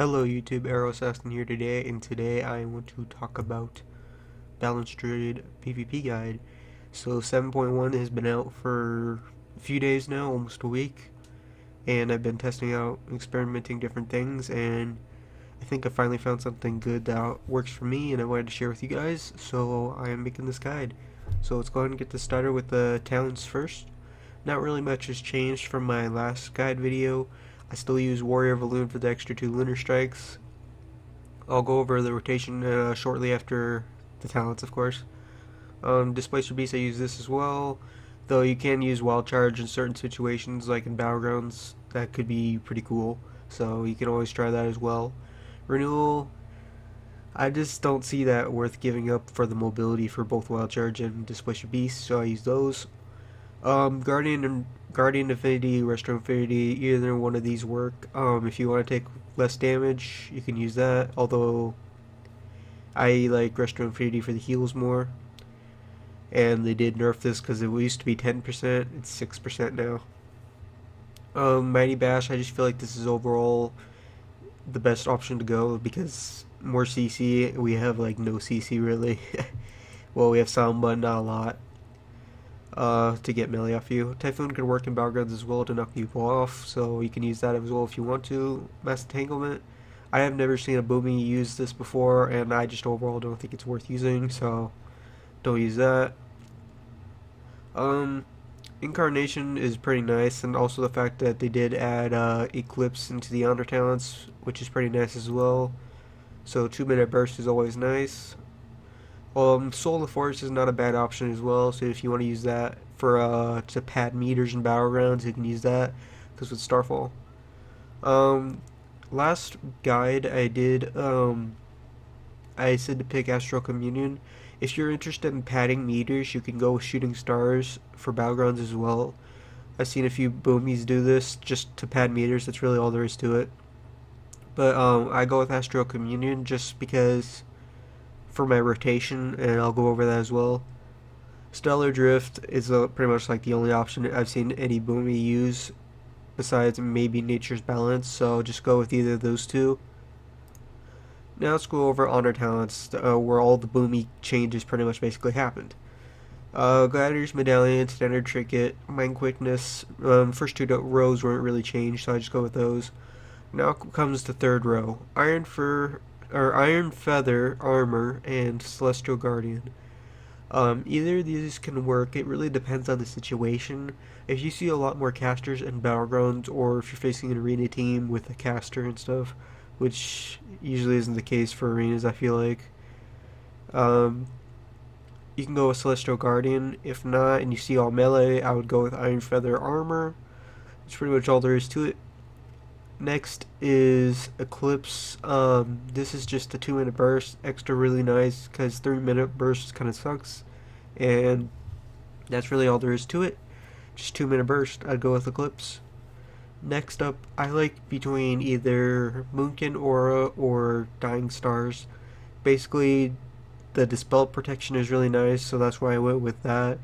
Hello YouTube, Arrow Assassin here today, and today I want to talk about Balanced Druid PvP Guide. So 7.1 has been out for a few days now, almost a week, and I've been testing out, experimenting different things, and I think I finally found something good that works for me, and I wanted to share with you guys, so I am making this guide. So let's go ahead and get this started with the talents first. Not really much has changed from my last guide video. I still use Warrior of Elune for the extra 2 Lunar Strikes. I'll go over the rotation shortly after the talents, of course. Displacer Beast, I use this as well, though you can use Wild Charge in certain situations, like in Battlegrounds. That could be pretty cool, so you can always try that as well. Renewal, I just don't see that worth giving up for the mobility for both Wild Charge and Displacer Beast, so I use those. Guardian Affinity, Restore Affinity, either one of these work. If you want to take less damage, you can use that, although I like Restore Affinity for the heals more. And they did nerf this because it used to be 10%, it's 6% now. Mighty Bash, I just feel like this is overall the best option to go because more CC, we have like no CC really. Well, we have some, but not a lot. To get melee off you. Typhoon can work in Battlegrounds as well to knock people off, so you can use that as well if you want to. Mass Entanglement, I have never seen a Boomy use this before, and I just overall don't think it's worth using, so don't use that. Incarnation is pretty nice, and also the fact that they did add Eclipse into the Honor talents, which is pretty nice as well. So 2-minute burst is always nice. Soul of the Forest is not a bad option as well, so if you want to use that for to pad meters in Battlegrounds, you can use that, because with Starfall. Last guide I did, I said to pick Astral Communion. If you're interested in padding meters, you can go with Shooting Stars for Battlegrounds as well. I've seen a few boomies do this just to pad meters, that's really all there is to it. But I go with Astral Communion just because for my rotation, and I'll go over that as well. Stellar Drift is pretty much like the only option I've seen any boomy use besides maybe Nature's Balance, so just go with either of those two. Now let's go over Honor talents, where all the boomy changes pretty much basically happened. Gladiator's Medallion, Standard Trinket, Mind Quickness, first 2 rows weren't really changed, so I just go with those. Now comes the third row. Iron Feather Armor and Celestial Guardian. Either of these can work. It really depends on the situation. If you see a lot more casters in Battlegrounds, or if you're facing an arena team with a caster and stuff, which usually isn't the case for arenas, I feel like, you can go with Celestial Guardian. If not, and you see all melee, I would go with Iron Feather Armor. That's pretty much all there is to it. Next is Eclipse. This is just a 2-minute burst, extra really nice because 3-minute burst kind of sucks, and that's really all there is to it. Just 2-minute burst. I'd go with Eclipse. Next up, I like between either Moonkin Aura or Dying Stars. Basically, the Dispel protection is really nice, so that's why I went with that,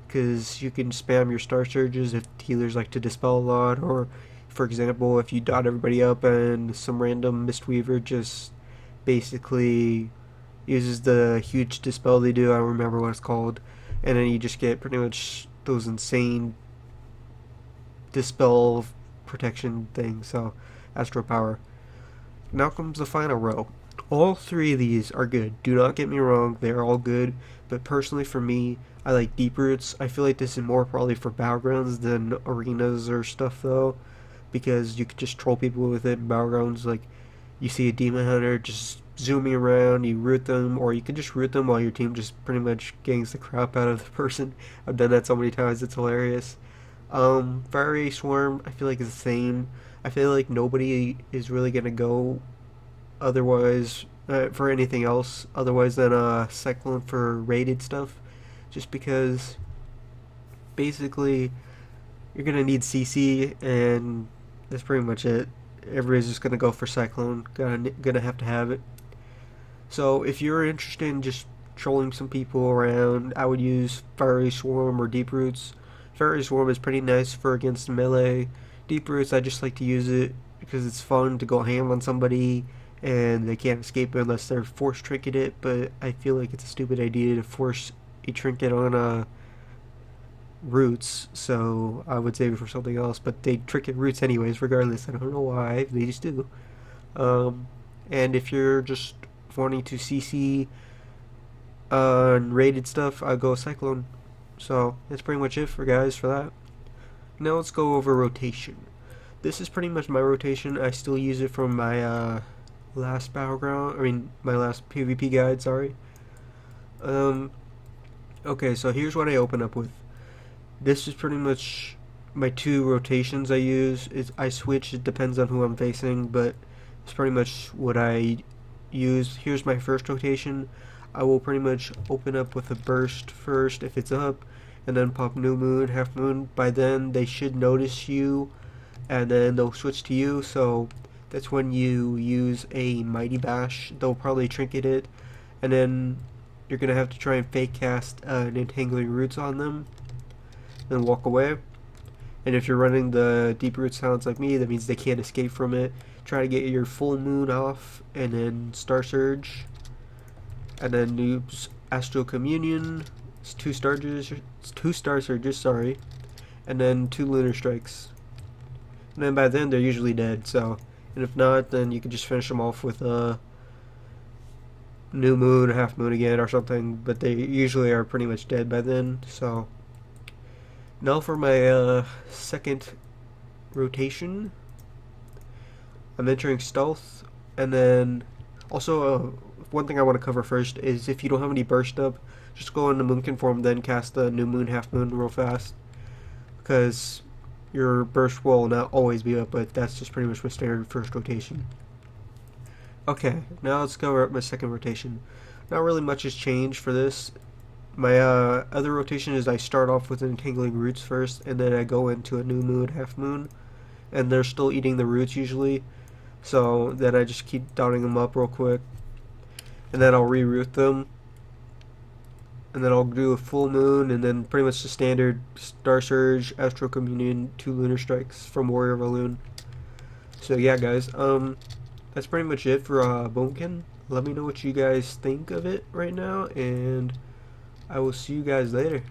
because you can spam your Star Surges if healers like to dispel a lot, or for example, if you dot everybody up and some random Mistweaver just basically uses the huge dispel they do, I don't remember what it's called, and then you just get pretty much those insane dispel protection things, so Astral Power. Now comes the final row. All 3 of these are good, do not get me wrong, they're all good, but personally for me, I like Deep Roots. I feel like this is more probably for Battlegrounds than arenas or stuff though, because you could just troll people with it in Battlegrounds. Like, you see a Demon Hunter just zooming around, you root them, or you can just root them while your team just pretty much gangs the crap out of the person. I've done that so many times, it's hilarious. Fiery Swarm, I feel like is the same. I feel like nobody is really gonna go otherwise for anything else otherwise than Cyclone for rated stuff, just because basically you're gonna need CC, and that's pretty much it. Everybody's just gonna go for Cyclone, gonna have to have it. So if you're interested in just trolling some people around, I would use Fiery Swarm or Deep Roots. Fiery Swarm is pretty nice for against melee. Deep Roots, I just like to use it because it's fun to go ham on somebody and they can't escape it unless they're force trinket it, but I feel like it's a stupid idea to force a trinket on roots, so I would save it for something else, but they trinket roots anyways regardless. I don't know why, they just do. Um, and if you're just wanting to CC rated stuff, I go Cyclone. So that's pretty much it for guys for that. Now let's go over rotation. This is pretty much my rotation. I still use it from my last battleground. I mean, my last PvP guide. Sorry. Okay, so here's what I open up with. This is pretty much my two rotations I use. I switch. It depends on who I'm facing, but it's pretty much what I use. Here's my first rotation. I will pretty much open up with a burst first if it's up, and then pop new moon, half moon. By then they should notice you, and then they'll switch to you, so that's when you use a mighty bash. They'll probably trinket it, and then you're gonna have to try and fake cast an entangling roots on them, then walk away. And if you're running the deep root silence like me, that means they can't escape from it. Try to get your full moon off, and then star surge, and then noobs astral communion. It's two star surges, sorry, and then 2 lunar strikes. And then by then they're usually dead. So, and if not, then you can just finish them off with a new moon, half moon again, or something. But they usually are pretty much dead by then. So now for my second rotation. I'm entering stealth, and then also one thing I want to cover first is if you don't have any burst up, just go into moonkin form, then cast the new moon, half moon real fast, because your burst will not always be up, but that's just pretty much my standard first rotation. Okay, now let's cover up my second rotation. Not really much has changed for this. My other rotation is I start off with entangling roots first, and then I go into a new moon, half moon, and they're still eating the roots usually, so then I just keep dotting them up real quick, and then I'll reroot them, and then I'll do a full moon, and then pretty much the standard star surge, astral communion, 2 lunar strikes from Warrior Valoon. So yeah, guys, that's pretty much it for Bonekin. Let me know what you guys think of it right now, and I will see you guys later.